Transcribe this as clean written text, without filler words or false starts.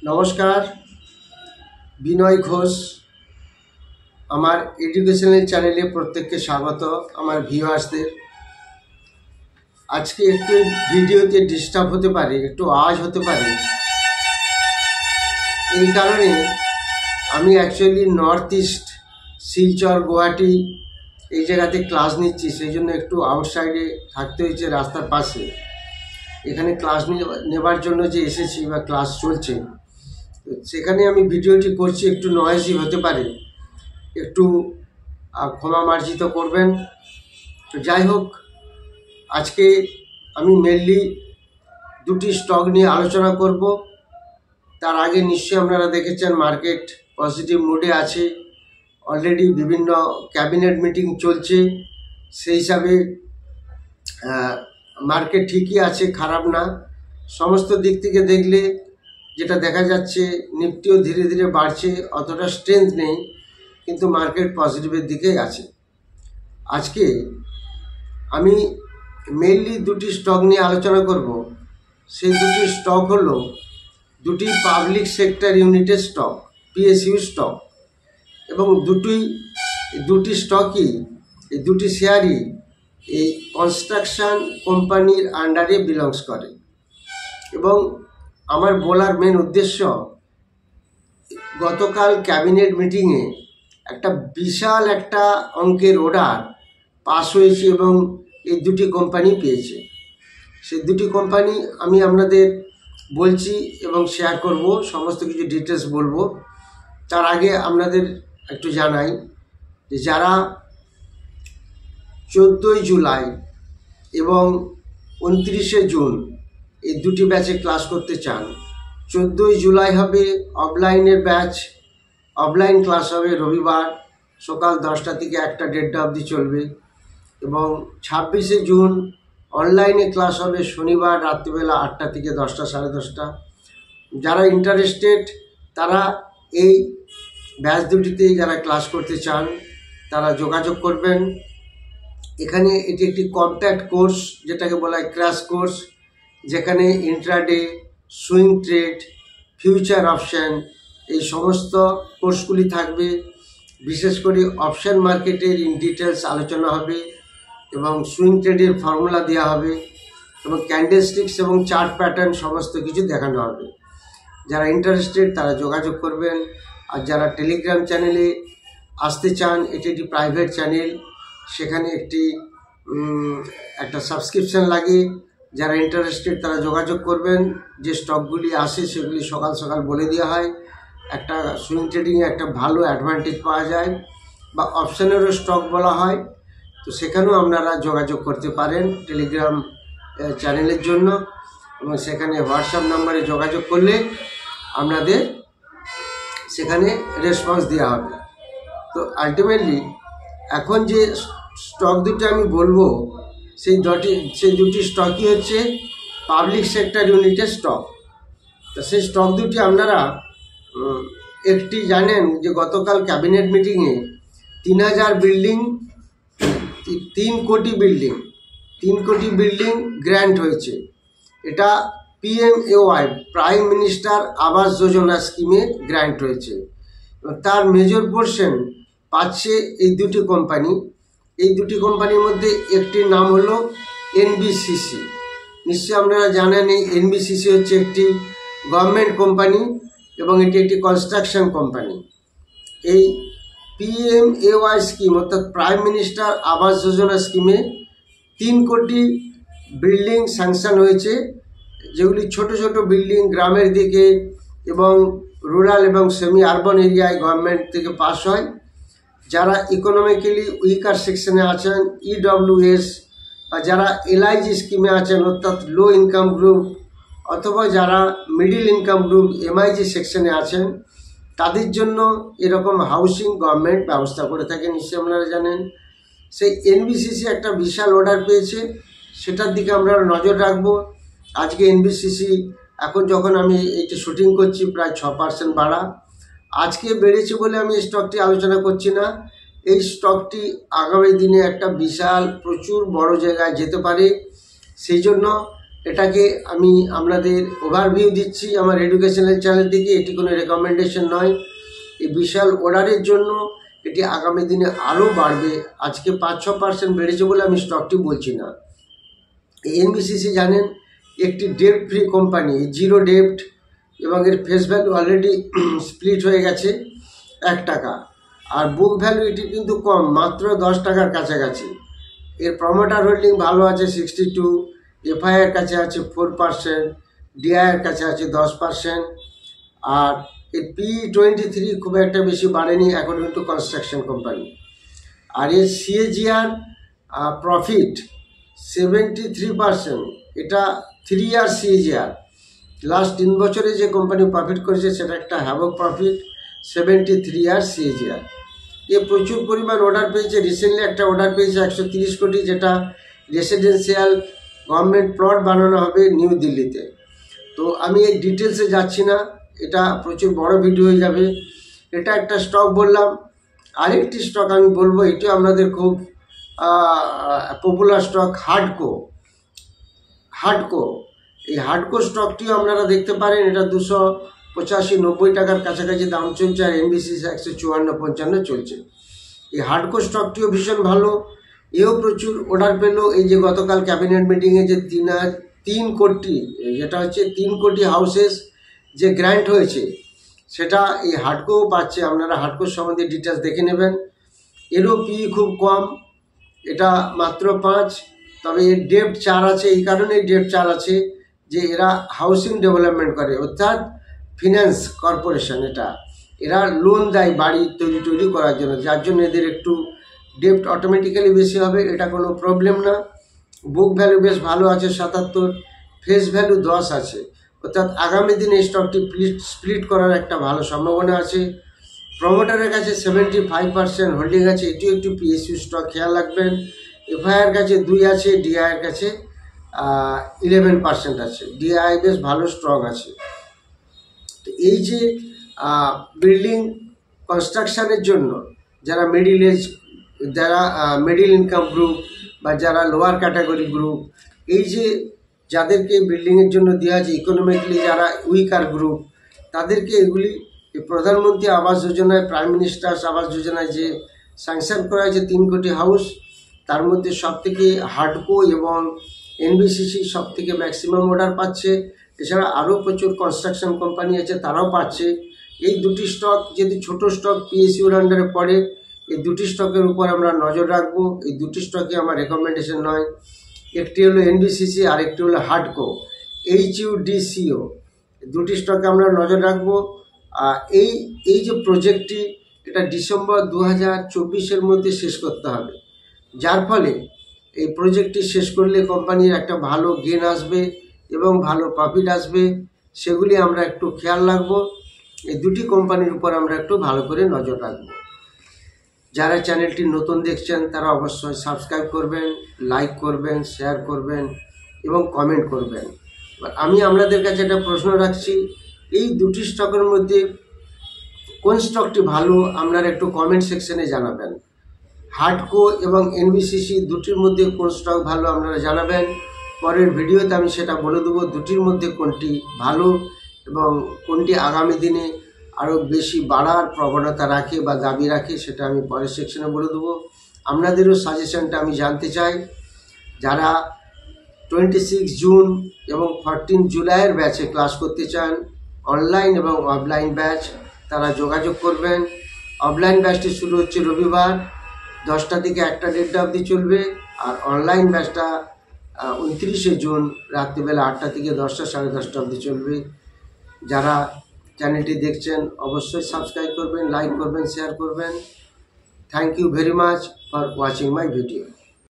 নমস্কার, বিনয় ঘোষ। আমার এডুকেশনাল চ্যানেলে প্রত্যেককে স্বাগত। আমার ভিউয়ার্সদের আজকে একটু ভিডিওতে ডিস্টার্ব হতে পারে, একটু আওয়াজ হতে পারে। এই কারণে আমি actually north east Silchar Guwahati এই জায়গাতে ক্লাস নিচ্ছি, সেই জন্য একটু আউটসাইডে থাকতে হয়েছে, রাস্তার পাশে। এখানে ক্লাস নেবার জন্য যে এসেছি বা ক্লাস চলছে, সেখানে আমি ভিডিওটি করছি, একটু নয়েজি হতে পারে, একটু ক্ষমা মার্জিত করবেন। তো যাই হোক, আজকে আমি মেনলি দুটি স্টক নিয়ে আলোচনা করব। তার আগে নিশ্চয়ই আপনারা দেখেছেন মার্কেট পজিটিভ মুডে আছে, অলরেডি বিভিন্ন ক্যাবিনেট মিটিং চলছে, সেই হিসাবে মার্কেট ঠিকই আছে, খারাপ না। সমস্ত দিক থেকে দেখলে যেটা দেখা যাচ্ছে, নিফটিও ধীরে ধীরে বাড়ছে, অতটা স্ট্রেংথ নেই, কিন্তু মার্কেট পজিটিভের দিকেই আছে। আজকে আমি মেইনলি দুটি স্টক নিয়ে আলোচনা করব। সেই দুটি স্টক হলো দুটি পাবলিক সেক্টর ইউনিটের স্টক, পিএসইউ স্টক, এবং দুটি স্টকই, এই দুটি শেয়ারই এই কনস্ট্রাকশন কোম্পানির আন্ডারে বিলংস করে। এবং আমার বলার মেন উদ্দেশ্য, গতকাল ক্যাবিনেট মিটিংয়ে একটা বিশাল একটা অঙ্কের অর্ডার পাস হয়েছে এবং এই দুটি কোম্পানি পেয়েছে। সেই দুটি কোম্পানি আমি আপনাদের বলছি এবং শেয়ার করব, সমস্ত কিছু ডিটেলস বলবো। তার আগে আপনাদের একটু জানাই যে যারা 14ই জুলাই এবং 29শে জুন এই দুটি ব্যাচে ক্লাস করতে চান, 14ই জুলাই হবে অফলাইনের ব্যাচ, অফলাইন ক্লাস হবে রবিবার সকাল 10টা থেকে 1টা 1:30 অবধি চলবে, এবং 26শে জুন অনলাইনে ক্লাস হবে শনিবার রাত্রিবেলা 8টা থেকে 10টা 10:30। যারা ইন্টারেস্টেড তারা এই ব্যাচ দুটিতে যারা ক্লাস করতে চান তারা যোগাযোগ করবেন। এখানে এটি একটি কম্প্যাক্ট কোর্স, যেটাকে বলা হয় ক্র্যাশ কোর্স, যেখানে intraday, swing trade, future option এই সমস্ত কোর্সগুলি থাকবে। বিশেষ করে অপশান মার্কেটের ইন ডিটেলস আলোচনা হবে এবং সুইং ট্রেডের ফর্মুলা দেওয়া হবে এবং ক্যান্ডেলস্টিক্স এবং চার্ট প্যাটার্ন সমস্ত কিছু দেখানো হবে। যারা ইন্টারেস্টেড তারা যোগাযোগ করবেন। আর যারা টেলিগ্রাম চ্যানেলে আসতে চান, এটি একটি প্রাইভেট চ্যানেল, সেখানে একটা সাবস্ক্রিপশান লাগে। যারা ইন্টারেস্টেড তারা যোগাযোগ করবেন। যে স্টকগুলি আসে সেগুলি সকাল সকাল বলে দেওয়া হয়। একটা সুইং ট্রেডিংয়ে একটা ভালো অ্যাডভান্টেজ পাওয়া যায়, বা অপশানেরও স্টক বলা হয়। তো সেখানেও আপনারা যোগাযোগ করতে পারেন টেলিগ্রাম চ্যানেলের জন্য, এবং সেখানে হোয়াটসঅ্যাপ নাম্বারে যোগাযোগ করলে আপনাদের সেখানে রেসপন্স দেওয়া হবে। তো আলটিমেটলি এখন যে স্টক দুটি আমি বলবো, সেই দুটি স্টকই হচ্ছে পাবলিক সেক্টর ইউনিটের স্টক। তো সেই স্টক দুটি আপনারা একটি জানেন যে গতকাল ক্যাবিনেট মিটিংয়ে 3,000 বিল্ডিং, 3 কোটি বিল্ডিং গ্র্যান্ট হয়েছে। এটা PMAY prime minister Awas Yojana স্কিমে গ্র্যান্ট হয়েছে। তার মেজর পোর্শন পাচ্ছে এই দুটি কোম্পানি। এই দুটি কোম্পানির মধ্যে একটির নাম হলো NBCC। নিশ্চয়ই আপনারা জানেন এই NBCC হচ্ছে একটি গভর্নমেন্ট কোম্পানি এবং এটি একটি কনস্ট্রাকশন কোম্পানি। এই PMAY স্কিম অর্থাৎ প্রাইম মিনিস্টার আবাস যোজনা স্কিমে 3 কোটি বিল্ডিং স্যাংশন হয়েছে, যেগুলি ছোট ছোট বিল্ডিং গ্রামের দিকে এবং রুরাল এবং সেমি আরবান এরিয়ায় গভর্নমেন্ট থেকে পাস হয়। যারা ইকোনমিক্যালি উইকার সেকশনে আছেন, EWS, বা যারা LIG স্কিমে আছেন অর্থাৎ লো ইনকাম গ্রুপ, অথবা যারা মিডিল ইনকাম গ্রুপ MIG সেকশনে আছেন, তাদের জন্য এরকম হাউসিং গভর্নমেন্ট ব্যবস্থা করে থাকে, নিশ্চয়ই আপনারা জানেন। সেই NBCC একটা বিশাল অর্ডার পেয়েছে, সেটার দিকে আমরা নজর রাখবো। আজকে NBCC এখন যখন আমি এইটা শুটিং করছি প্রায় 6% বাড়া। আজকে বেড়েছে বলে আমি এই স্টকটি আলোচনা করছি না। এই স্টকটি আগামী দিনে একটা বিশাল প্রচুর বড় জায়গায় যেতে পারে। সেই জন্য এটাকে আমি আপনাদের ওভারভিউ দিচ্ছি আমার এডুকেশনাল চ্যানেল থেকে, এটি কোনো রেকমেন্ডেশন নয়। এই বিশাল অর্ডারের জন্য এটি আগামী দিনে আরও বাড়বে। আজকে 5-6% বেড়েছে বলে আমি স্টকটি বলছি না। এনবিসিসি জানেন একটি ডেট ফ্রি কোম্পানি, জিরো ডেপ্ট, এবং এর ফেস ভ্যালু অলরেডি স্প্লিট হয়ে গেছে 1 টাকা, আর বুক ভ্যালু এটি কিন্তু কম, মাত্র 10 টাকার কাছাকাছি। এর প্রমোটার হোল্ডিং ভালো আছে 62, এফআইআর কাছে আছে 4%, ডিআইয়ের কাছে আছে 10%, আর এর P23 খুব একটা বেশি বাড়েনি এখন, কিন্তু কনস্ট্রাকশন কোম্পানি। আর এর সিএজিআর প্রফিট 73%, এটা 3 ইয়ার সিএজিআর। লাস্ট 3 বছরে যে কোম্পানি প্রফিট করেছে সেটা একটা হ্যাভক প্রফিট, 73 ইয়ার সিএজিআর। এ প্রচুর পরিমাণ অর্ডার পেয়েছে, রিসেন্টলি একটা অর্ডার পেয়েছে 130 কোটি, যেটা রেসিডেন্সিয়াল গভর্নমেন্ট প্লট বানানো হবে নিউ দিল্লিতে। তো আমি এই ডিটেলসে যাচ্ছি না, এটা প্রচুর বড় ভিডিও হয়ে যাবে। এটা একটা স্টক বললাম। আরেকটি স্টক আমি বলবো, এটিও আপনাদের খুব পপুলার স্টক, হার্ডকো। এই হার্ডকো স্টকটিও আপনারা দেখতে পারেন, এটা 285-90 টাকার কাছাকাছি দাম চলছে, আর এনবিসিসি 154-55 চলছে। এই হার্ডকো স্টকটিও ভীষণ ভালো, এও প্রচুর অর্ডার পেল। এই যে গতকাল ক্যাবিনেট মিটিংয়ে যে 3 কোটি, যেটা হচ্ছে 3 কোটি হাউসেস যে গ্র্যান্ট হয়েছে, সেটা এই হার্ডকোও পাচ্ছে। আপনারা হার্ডকোর সম্বন্ধে ডিটেলস দেখে নেবেন। এরও পি খুব কম, এটা মাত্র 5, তবে এর ডেপ্ট 4 আছে। এই কারণে ডেপ্ট 4 আছে যে এরা হাউসিং ডেভেলপমেন্ট করে, অর্থাৎ ফিন্যান্স কর্পোরেশন, এরা লোন দেয় বাড়ি তৈরি করার জন্য, যার জন্য এদের একটু ডেপ্ট অটোমেটিক্যালি বেশি হবে, এটা কোনো প্রবলেম না। বুক ভ্যালু বেশ ভালো আছে 77, ফেস ভ্যালু 10 আছে, অর্থাৎ আগামী দিনে স্টকটি স্প্লিট করার একটা ভালো সম্ভাবনা আছে। প্রমোটারের কাছে 75% হোল্ডিং আছে, এটিও একটু পিএসইউ স্টক, খেয়াল রাখবেন। এফআইআর কাছে 2 আছে, ডিআইয়ের কাছে 11% আছে, ডিআই বেশ ভালো স্ট্রং আছে। তো এই যে বিল্ডিং কনস্ট্রাকশানের জন্য যারা মিডিল ইনকাম গ্রুপ বা যারা লোয়ার ক্যাটাগরি গ্রুপ, এই যে যাদেরকে বিল্ডিংয়ের জন্য দেওয়া আছে, ইকোনমিক্যালি যারা উইকার গ্রুপ, তাদেরকে এগুলি প্রধানমন্ত্রী আবাস যোজনায়, প্রাইম মিনিস্টার্স আবাস যোজনায় যে স্যাংশন করা হয়েছে 3 কোটি হাউস, তার মধ্যে সবথেকে হার্ডকো এবং এনবিসিসি সবথেকে ম্যাক্সিমাম অর্ডার পাচ্ছে। এছাড়া আরও প্রচুর কনস্ট্রাকশন কোম্পানি আছে, তারাও পাচ্ছে। এই দুটি স্টক যদি ছোট স্টক পিএসইউর আন্ডারে পড়ে, এই দুটি স্টকের উপর আমরা নজর রাখবো। এই দুটি স্টকে আমার রেকমেন্ডেশন নয়, একটি হলো এনবিসিসি আর একটি হলো হার্ডকো, HUDCO। দুটি স্টকে আমরা নজর রাখবো। এই যে প্রজেক্টটি, এটা ডিসেম্বর 2024-এর মধ্যে শেষ করতে হবে, যার ফলে এই প্রজেক্টটি শেষ করলে কোম্পানির একটা ভালো গেন আসবে এবং ভালো প্রফিট আসবে, সেগুলি আমরা একটু খেয়াল রাখবো। এই দুটি কোম্পানির উপর আমরা একটু ভালো করে নজর রাখবো। যারা চ্যানেলটি নতুন দেখছেন তারা অবশ্যই সাবস্ক্রাইব করবেন, লাইক করবেন, শেয়ার করবেন এবং কমেন্ট করবেন। আমি আপনাদের কাছে একটা প্রশ্ন রাখছি, এই দুটি স্টকের মধ্যে কোন স্টকটি ভালো আপনারা একটু কমেন্ট সেকশনে জানাবেন। হার্ডকো এবং এনবিসিসি দুটির মধ্যে কোন স্টক ভালো আপনারা জানাবেন। পরের ভিডিওতে আমি সেটা বলে দেবো দুটির মধ্যে কোনটি ভালো এবং কোনটি আগামী দিনে আরও বেশি বাড়ার প্রবণতা রাখে বা দাবি রাখে, সেটা আমি পরের সেকশনে বলে দেবো। আপনাদেরও সাজেশনটা আমি জানতে চাই। যারা 26 জুন এবং 14 জুলাইয়ের ব্যাচে ক্লাস করতে চান, অনলাইন এবং অফলাইন ব্যাচ, তারা যোগাযোগ করবেন। অফলাইন ব্যাচটি শুরু হচ্ছে রবিবার 10টা থেকে 1টা-1:30 অবধি চলবে, আর অনলাইন ব্যাচটা 29 জুন রাত্রিবেলা 8টা থেকে 10টা, 10:30 অবধি চলবে। যারা চ্যানেলটি দেখছেন অবশ্যই সাবস্ক্রাইব করবেন, লাইক করবেন, শেয়ার করবেন। Thank you very much for watching my video.